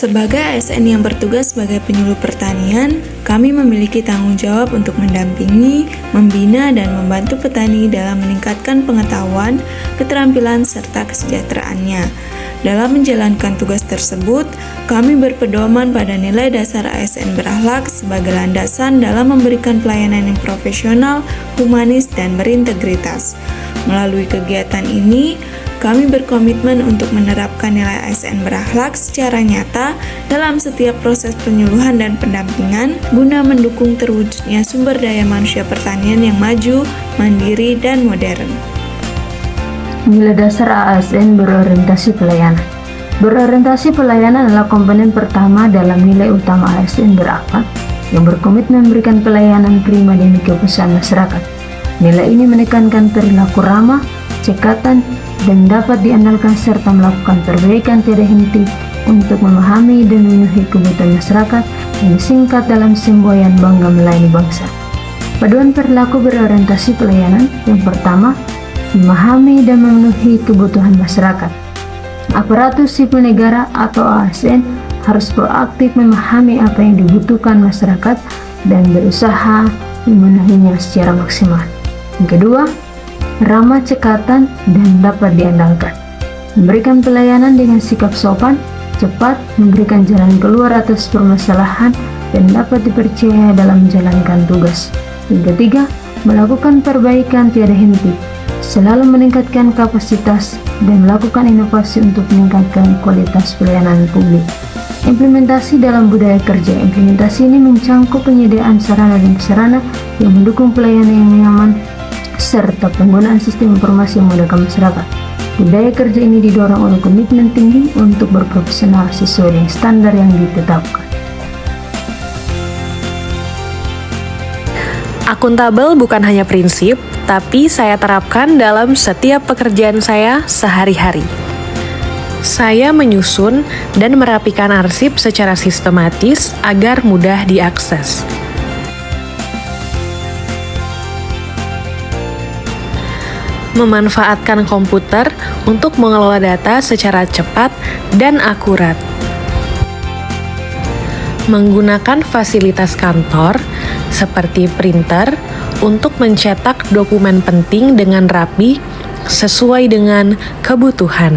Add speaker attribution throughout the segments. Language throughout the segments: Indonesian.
Speaker 1: Sebagai ASN yang bertugas sebagai penyuluh pertanian, kami memiliki tanggung jawab untuk mendampingi, membina, dan membantu petani dalam meningkatkan pengetahuan, keterampilan, serta kesejahteraannya. Dalam menjalankan tugas tersebut, kami berpedoman pada nilai dasar ASN berakhlak sebagai landasan dalam memberikan pelayanan yang profesional, humanis, dan berintegritas. Melalui kegiatan ini, kami berkomitmen untuk menerapkan nilai ASN berakhlak secara nyata dalam setiap proses penyuluhan dan pendampingan guna mendukung terwujudnya sumber daya manusia pertanian yang maju, mandiri, dan modern.
Speaker 2: Nilai dasar ASN berorientasi pelayanan. Berorientasi pelayanan adalah komponen pertama dalam nilai utama ASN berakhlak yang berkomitmen memberikan pelayanan prima demi kepuasan masyarakat. Nilai ini menekankan perilaku ramah, cekatan, dan dapat diandalkan serta melakukan perbaikan tiada henti untuk memahami dan memenuhi kebutuhan masyarakat yang disingkat dalam semboyan bangga melayani bangsa. Paduan perilaku berorientasi pelayanan yang pertama, memahami dan memenuhi kebutuhan masyarakat. Aparatus sipil negara atau ASN harus proaktif memahami apa yang dibutuhkan masyarakat dan berusaha memenuhinya secara maksimal. Yang kedua, ramah, cekatan, dan dapat diandalkan. Memberikan pelayanan dengan sikap sopan, cepat, memberikan jalan keluar atas permasalahan, dan dapat dipercaya dalam menjalankan tugas. Yang ketiga, melakukan perbaikan tiada henti, selalu meningkatkan kapasitas, dan melakukan inovasi untuk meningkatkan kualitas pelayanan publik. Implementasi dalam budaya kerja. Implementasi ini mencangkup penyediaan sarana dan prasarana yang mendukung pelayanan yang nyaman, serta penggunaan sistem informasi yang memudahkan masyarakat. Budaya kerja ini didorong oleh komitmen tinggi untuk berprofesional sesuai dengan standar yang ditetapkan.
Speaker 3: Akuntabel bukan hanya prinsip, tapi saya terapkan dalam setiap pekerjaan saya sehari-hari. Saya menyusun dan merapikan arsip secara sistematis agar mudah diakses. Memanfaatkan komputer untuk mengelola data secara cepat dan akurat. Menggunakan fasilitas kantor seperti printer untuk mencetak dokumen penting dengan rapi sesuai dengan kebutuhan.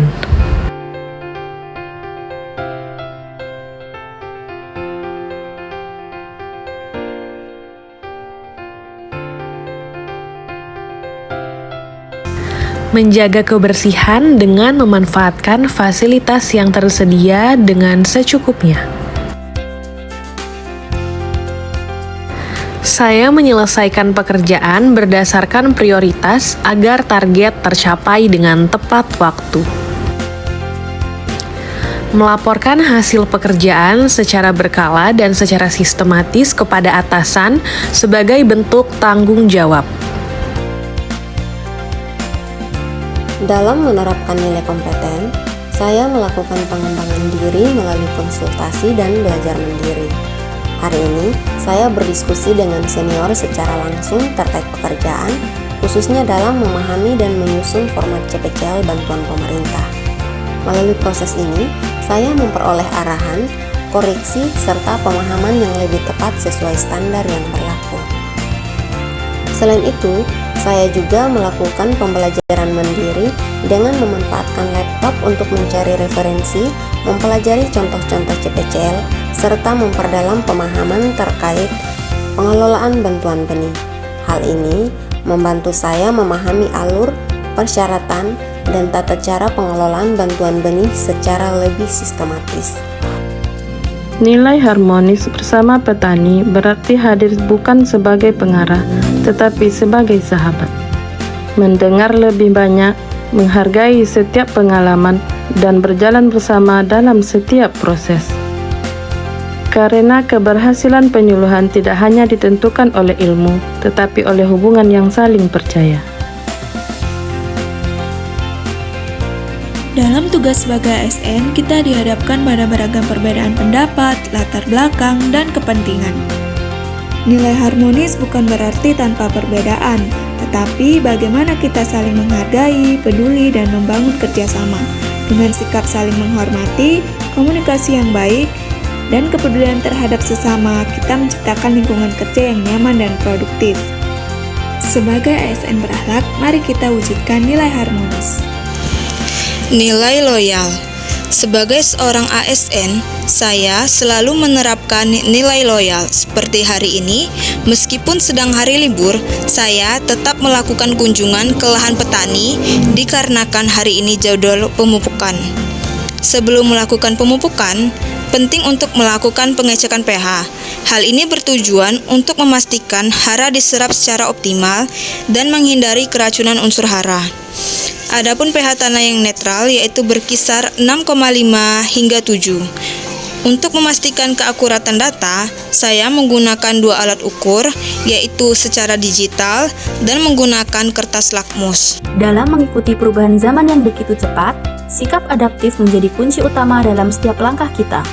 Speaker 3: Menjaga kebersihan dengan memanfaatkan fasilitas yang tersedia dengan secukupnya. Saya menyelesaikan pekerjaan berdasarkan prioritas agar target tercapai dengan tepat waktu. Melaporkan hasil pekerjaan secara berkala dan secara sistematis kepada atasan sebagai bentuk tanggung jawab.
Speaker 4: Dalam menerapkan nilai kompeten, saya melakukan pengembangan diri melalui konsultasi dan belajar mandiri. Hari ini, saya berdiskusi dengan senior secara langsung terkait pekerjaan, khususnya dalam memahami dan menyusun format CPCL bantuan pemerintah. Melalui proses ini, saya memperoleh arahan, koreksi, serta pemahaman yang lebih tepat sesuai standar yang berlaku. Selain itu, saya juga melakukan pembelajaran mandiri dengan memanfaatkan laptop untuk mencari referensi, mempelajari contoh-contoh CPCL, serta memperdalam pemahaman terkait pengelolaan bantuan benih. Hal ini membantu saya memahami alur, persyaratan, dan tata cara pengelolaan bantuan benih secara lebih sistematis.
Speaker 5: Nilai harmonis bersama petani berarti hadir bukan sebagai pengarah, tetapi sebagai sahabat. Mendengar lebih banyak, menghargai setiap pengalaman, dan berjalan bersama dalam setiap proses. Karena keberhasilan penyuluhan tidak hanya ditentukan oleh ilmu, tetapi oleh hubungan yang saling percaya.
Speaker 1: Dalam tugas sebagai ASN, kita dihadapkan pada beragam perbedaan pendapat, latar belakang, dan kepentingan. Nilai harmonis bukan berarti tanpa perbedaan, tetapi bagaimana kita saling menghargai, peduli, dan membangun kerjasama. Dengan sikap saling menghormati, komunikasi yang baik, dan kepedulian terhadap sesama, kita menciptakan lingkungan kerja yang nyaman dan produktif. Sebagai ASN berakhlak, mari kita wujudkan nilai harmonis.
Speaker 6: Nilai loyal. Sebagai seorang ASN, saya selalu menerapkan nilai loyal. Seperti hari ini, meskipun sedang hari libur, saya tetap melakukan kunjungan ke lahan petani dikarenakan hari ini jadwal pemupukan. Sebelum melakukan pemupukan, penting untuk melakukan pengecekan pH. Hal ini bertujuan untuk memastikan hara diserap secara optimal dan menghindari keracunan unsur hara. Adapun pH tanah yang netral yaitu berkisar 6,5 hingga 7. Untuk memastikan keakuratan data, saya menggunakan dua alat ukur, yaitu secara digital dan menggunakan kertas lakmus.
Speaker 7: Dalam mengikuti perubahan zaman yang begitu cepat, sikap adaptif menjadi kunci utama dalam setiap langkah kita.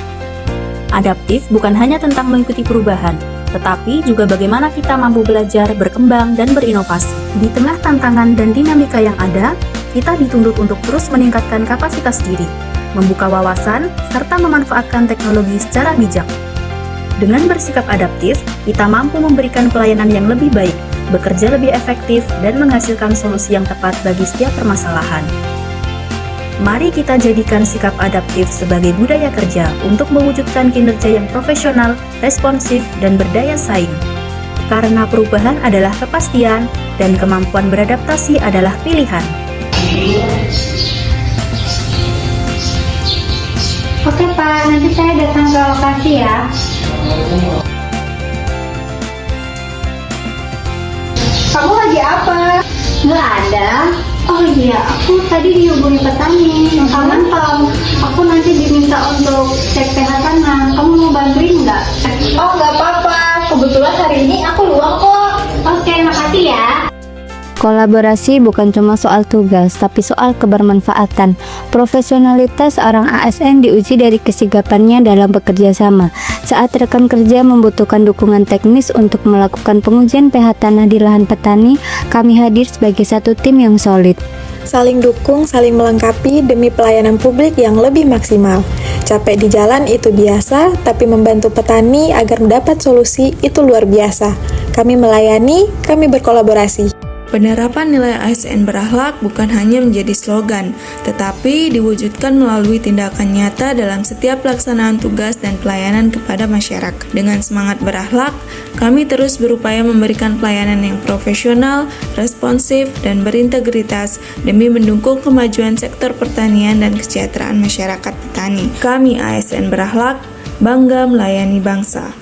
Speaker 7: Adaptif bukan hanya tentang mengikuti perubahan, tetapi juga bagaimana kita mampu belajar, berkembang, dan berinovasi. Di tengah tantangan dan dinamika yang ada, kita dituntut untuk terus meningkatkan kapasitas diri, membuka wawasan, serta memanfaatkan teknologi secara bijak. Dengan bersikap adaptif, kita mampu memberikan pelayanan yang lebih baik, bekerja lebih efektif, dan menghasilkan solusi yang tepat bagi setiap permasalahan. Mari kita jadikan sikap adaptif sebagai budaya kerja untuk mewujudkan kinerja yang profesional, responsif, dan berdaya saing. Karena perubahan adalah kepastian, dan kemampuan beradaptasi adalah pilihan.
Speaker 8: Oke Pak, nanti saya datang ke lokasi ya. Kamu lagi apa? Nggak ada. Oh iya, aku tadi dihubungi petani. Kamu tahu, aku nanti diminta untuk cek pH tanah. Kamu mau bantuin nggak? Oh nggak apa-apa, kebetulan hari ini aku luang kok. Oke, makasih ya.
Speaker 9: Kolaborasi bukan cuma soal tugas, tapi soal kebermanfaatan. Profesionalitas seorang ASN diuji dari kesigapannya dalam bekerja sama. Saat rekan kerja membutuhkan dukungan teknis untuk melakukan pengujian pH tanah di lahan petani, kami hadir sebagai satu tim yang solid.
Speaker 10: Saling dukung, saling melengkapi demi pelayanan publik yang lebih maksimal. Capek di jalan itu biasa, tapi membantu petani agar mendapat solusi itu luar biasa. Kami melayani, kami berkolaborasi.
Speaker 1: Penerapan nilai ASN berakhlak bukan hanya menjadi slogan, tetapi diwujudkan melalui tindakan nyata dalam setiap pelaksanaan tugas dan pelayanan kepada masyarakat. Dengan semangat berakhlak, kami terus berupaya memberikan pelayanan yang profesional, responsif, dan berintegritas demi mendukung kemajuan sektor pertanian dan kesejahteraan masyarakat petani. Kami ASN berakhlak, bangga melayani bangsa.